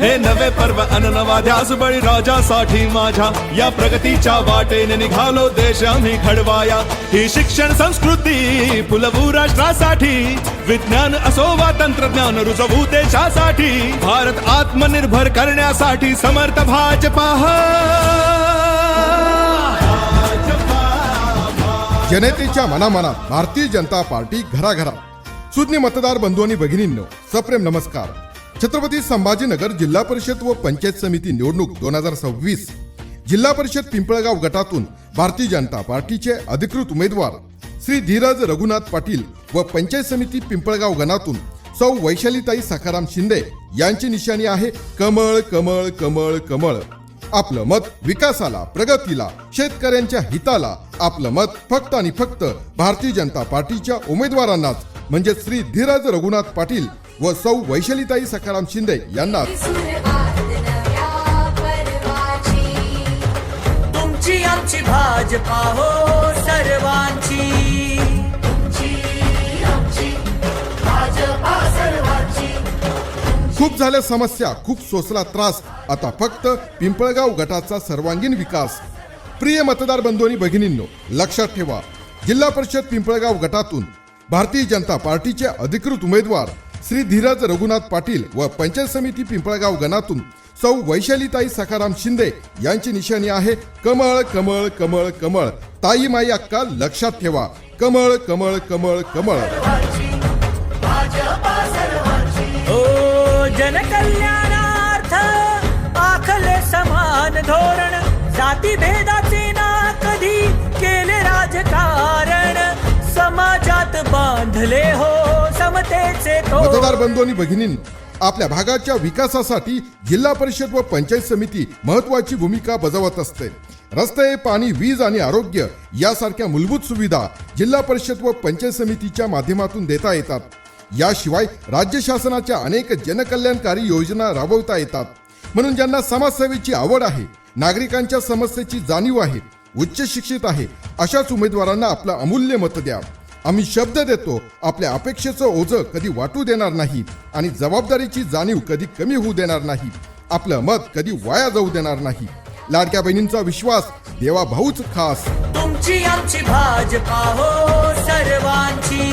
हे नवे पर्व नवा ध्यास बळी राजासाठी माझ्या या प्रगतीच्या वाटेने निघालो देश आम्ही घडवाया ही शिक्षण संस्कृती फुलवू राष्ट्रासाठी विज्ञान असो वा तंत्रज्ञान रुजवू देशासाठी भारत आत्मनिर्भर करण्यासाठी समर्थ भाजपा जनतेच्या मनामनात भारतीय जनता पार्टी घराघरात सुज्ञ मतदार बंधू आणि भगिनींनो सप्रेम नमस्कार। छत्रपती संभाजीनगर जिल्हा परिषद व पंचायत समिती निवडणूक 2026 जिल्हा परिषद पिंपळगाव गटातून भारतीय जनता पार्टीचे अधिकृत उमेदवार श्री धीरज रघुनाथ पाटील व पंचायत समिती पिंपळगाव गणातून सौ वैशालीताई सखाराम शिंदे यांची निशाणी आहे कमळ कमळ कमळ कमळ। आपलं मत विकासाला प्रगतीला शेतकऱ्यांच्या हिताला आपलं मत फक्त आणि फक्त भारतीय जनता पार्टीच्या उमेदवारांनाच म्हणजे श्री धीरज रघुनाथ पाटील व सौ वैशालीताई सखाराम शिंदे यांना। तुमची आमची भाजपा हो सर्वांची खूप झाल्या समस्या खूप सोसला त्रास आता फक्त पिंपळगाव गटाचा सर्वांगीण विकास। प्रिय मतदार बंधू आणि भगिनींनो लक्षात ठेवा जिल्हा परिषद पिंपळगाव गटातून भारतीय जनता पार्टीचे अधिकृत उमेदवार श्री धीरज रघुनाथ पाटील व पंचायत समिती पिंपळगाव गणातून सौ वैशालीताई सखाराम शिंदे यांची निशाणी आहे कमळ कमळ कमळ कमळ। ताई माई अक्का लक्षात ठेवा कमळ कमळ कमळ कमळ। जनकल्याणार्थ आखले समान धोरण जाती भेदाचे ना कधी केले राजकारण समाजात बांधले हो समतेचे तोरण। मतदार बंधू आणि भगिनींनी आपल्या भागाच्या विकासासाठी जिल्हा परिषद व पंचायत समिती महत्वाची भूमिका बजावत असते। रस्ते पाणी वीज आणि आरोग्य यासारख्या मूलभूत सुविधा जिल्हा परिषद व पंचायत समितीच्या माध्यमातून देता येतात। याशिवाय राज्य शासनाच्या अनेक जनकल्याणकारी योजना राबवता येतात। म्हणून ज्यांना समाजसेवेची आवड आहे नागरिकांच्या समस्येची जाणीव आहे उच्च शिक्षित आहे अशाच उमेदवारांना आपलं अमूल्य मत द्या। आम्ही शब्द देतो आपल्या अपेक्षेचं ओझं कधी वाटू देणार नाही आणि जबाबदारीची जाणीव कधी कमी होऊ देणार नाही। आपलं मत कधी वाया जाऊ देणार नाही। लाडक्या बहिणींचा विश्वास देवा भाऊच खास। तुमची आमची भाजपा हो सर्वांची।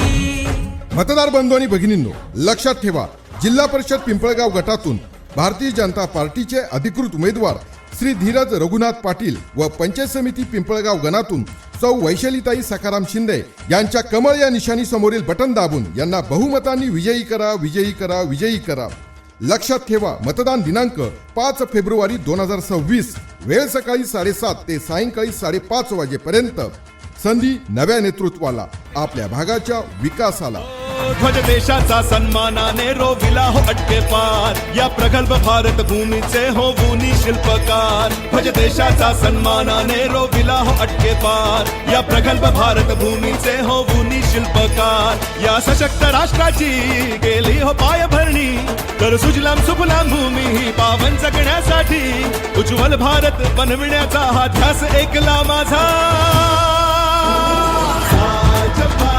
मतदार बंधू आणि भगिनींनो लक्षात ठेवा जिल्हा परिषद पिंपळगाव गटातून भारतीय जनता पार्टीचे अधिकृत उमेदवार श्री धीरज रघुनाथ पाटील व पंचायत समिती पिंपळगाव गणातून सौ वैशालीताई सखाराम शिंदे यांच्या कमळ या निशाणी समोरील बटन दाबून यांना बहुमतांनी विजयी करा विजयी करा विजयी करा। लक्षात ठेवा मतदान दिनांक 5 फेब्रुवारी 2026 वेळ सकाळी 7:30 ते सायंकाळी 5:30 वाजेपर्यंत। संधी नव्या नेतृत्वाला आपल्या भागाच्या विकासाला। ध्वज देशाचा सन्मानाने रोविला हो अटके पार या प्रगल्भ भारत भूमीचे हो गुणी शिल्पकार। ध्वज देशाचा सन्मानाने रोविला हो अटके पार या प्रगल्भ भारत भूमीचे हो गुणी शिल्पकार। या सशक्त राष्ट्राची गेली हो पायभरणी तर सुजलाम सुफलाम भूमी ही पावन जगण्यासाठी उज्ज्वल भारत बनविण्याचा हा ध्यास ऐकला माझा भाजपा।